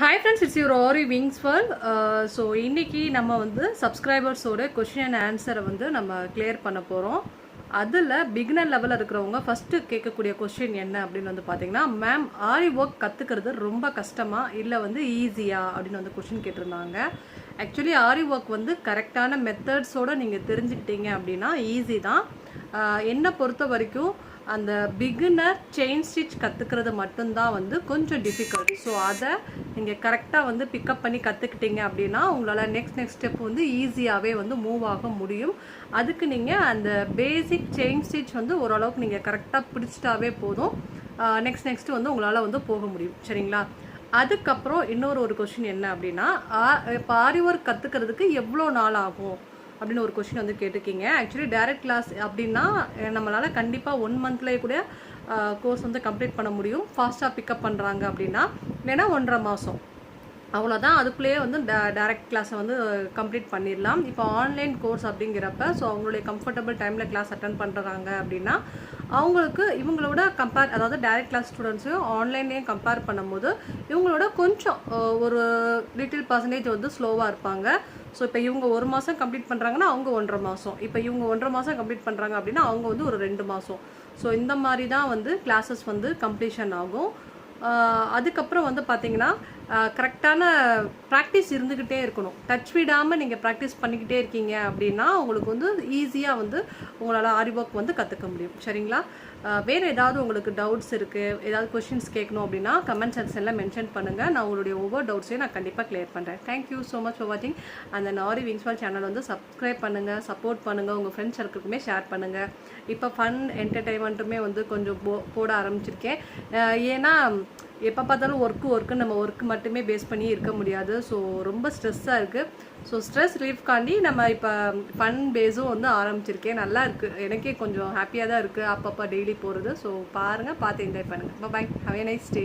Hi friends, it's your Aariwingsworld. So இன்னைக்கு நம்ம வந்து சப்ஸ்கிரைபர்ஸோட क्वेश्चन அண்ட் ஆன்சரை வந்து நம்ம கிளியர் பண்ண போகிறோம். அதில் பிகினர் லெவலில் இருக்கிறவங்க ஃபஸ்ட்டு கேட்கக்கூடிய கொஸ்டின் என்ன அப்படின்னு வந்து பார்த்தீங்கன்னா, மேம் ஆரி ஒர்க் கற்றுக்கிறது ரொம்ப கஷ்டமா இல்லை வந்து ஈஸியா அப்படின்னு வந்து கொஸ்டின் கேட்டிருந்தாங்க. ஆக்சுவலி ஆரி ஒர்க் வந்து கரெக்டான மெத்தட்ஸோடு நீங்கள் தெரிஞ்சுக்கிட்டீங்க அப்படின்னா ஈஸி தான். என்னை பொறுத்த வரைக்கும் அந்த பிகினர் செயின் ஸ்டிச் கற்றுக்கிறது மட்டும்தான் வந்து கொஞ்சம் டிஃபிகல்ட். ஸோ அதை நீங்கள் கரெக்டாக வந்து பிக்கப் பண்ணி கற்றுக்கிட்டீங்க அப்படின்னா உங்களால் நெக்ஸ்ட் ஸ்டெப் வந்து ஈஸியாகவே வந்து மூவ் ஆக முடியும். அதுக்கு நீங்கள் அந்த பேசிக் செயின் ஸ்டிச் வந்து ஓரளவுக்கு நீங்கள் கரெக்டாக பிடிச்சிட்டாவே போதும். நெக்ஸ்ட்டு வந்து உங்களால் வந்து போக முடியும். சரிங்களா? அதுக்கப்புறம் இன்னொரு கொஷின் என்ன அப்படின்னா, இப்போ ஆரி ஒர்க் கற்றுக்கிறதுக்கு எவ்வளோ நாள் ஆகும் அப்படின்னு ஒரு கொஷின் வந்து கேட்டிருக்கீங்க. ஆக்சுவலி டைரக்ட் கிளாஸ் அப்படின்னா நம்மளால் கண்டிப்பாக 1 மந்த்லேயே கூட கோர்ஸ் வந்து கம்ப்ளீட் பண்ண முடியும். ஃபாஸ்ட்டாக பிக்கப் பண்ணுறாங்க அப்படின்னா, இல்லைன்னா 1.5 மாதம் அவ்வளோதான். அதுக்குள்ளேயே வந்து டைரக்ட் கிளாஸை வந்து கம்ப்ளீட் பண்ணிடலாம். இப்போ ஆன்லைன் கோர்ஸ் அப்படிங்கிறப்ப ஸோ அவங்களுடைய கம்ஃபர்டபுள் டைமில் கிளாஸ் அட்டன் பண்ணுறாங்க அப்படின்னா அவங்களுக்கு இவங்களோட அதாவது டைரக்ட் கிளாஸ் ஸ்டூடெண்ட்ஸையும் ஆன்லைன்லேயும் கம்பேர் பண்ணும்போது இவங்களோட கொஞ்சம் ஒரு லிட்டில் பர்சன்டேஜ் வந்து ஸ்லோவாக இருப்பாங்க. ஸோ இப்போ இவங்க 1 மாதம் கம்ப்ளீட் பண்ணுறாங்கன்னா அவங்க 1.5 மாதம், இப்போ இவங்க 1.5 மாதம் கம்ப்ளீட் பண்ணுறாங்க அப்படின்னா அவங்க வந்து ஒரு 2 மாதம். ஸோ இந்த மாதிரி தான் வந்து கிளாஸஸ் வந்து கம்ப்ளீஷன் ஆகும். அதுக்கப்புறம் வந்து பார்த்தீங்கன்னா கரெக்டான ப்ராக்டிஸ் இருந்துக்கிட்டே இருக்கணும். டச் விடாமல் நீங்கள் ப்ராக்டிஸ் பண்ணிக்கிட்டே இருக்கீங்க அப்படின்னா உங்களுக்கு வந்து ஈஸியாக வந்து உங்களால் ஆரி ஒர்க் வந்து கற்றுக்க முடியும். சரிங்களா? வேறு ஏதாவது உங்களுக்கு டவுட்ஸ் இருக்குது, ஏதாவது கொஷின்ஸ் கேட்கணும் அப்படின்னா கமெண்ட் செக்ஷனில் மென்ஷன் பண்ணுங்கள். நான் உங்களுடைய ஒவ்வொரு டவுட்ஸையும் நான் கண்டிப்பாக கிளியர் பண்ணுறேன். தேங்க்யூ ஸோ மச் ஃபார் வாட்சிங். அந்த ஆரிவிங்ஸ்வர்ல்ட் சேனல் வந்து சப்ஸ்கிரைப் பண்ணுங்கள், சப்போர்ட் பண்ணுங்கள், உங்கள் ஃப்ரெண்ட்ஸ் சர்க்கிளுக்குமே ஷேர் பண்ணுங்கள். இப்போ ஃபன் என்டர்டெயின்மெண்ட்டுமே வந்து கொஞ்சம் போட ஆரம்பிச்சிருக்கேன். ஏன்னா எப்போ பார்த்தாலும் ஒர்க்குன்னு நம்ம ஒர்க்கு மட்டுமே பேஸ் பண்ணி இருக்க முடியாது. ஸோ ரொம்ப ஸ்ட்ரெஸ்ஸாக இருக்குது. ஸோ ஸ்ட்ரெஸ் ரிலீஃப்காண்டி நம்ம இப்போ ஃபன் பேஸும் வந்து ஆரம்பிச்சிருக்கேன். நல்லா இருக்குது, எனக்கே கொஞ்சம் ஹாப்பியாக தான் இருக்குது அப்பப்போ டெய்லி போகிறது. ஸோ பாருங்கள், பார்த்து என்ஜாய் பண்ணுங்கள். பாய், ஹேவ் எ நைஸ் டே.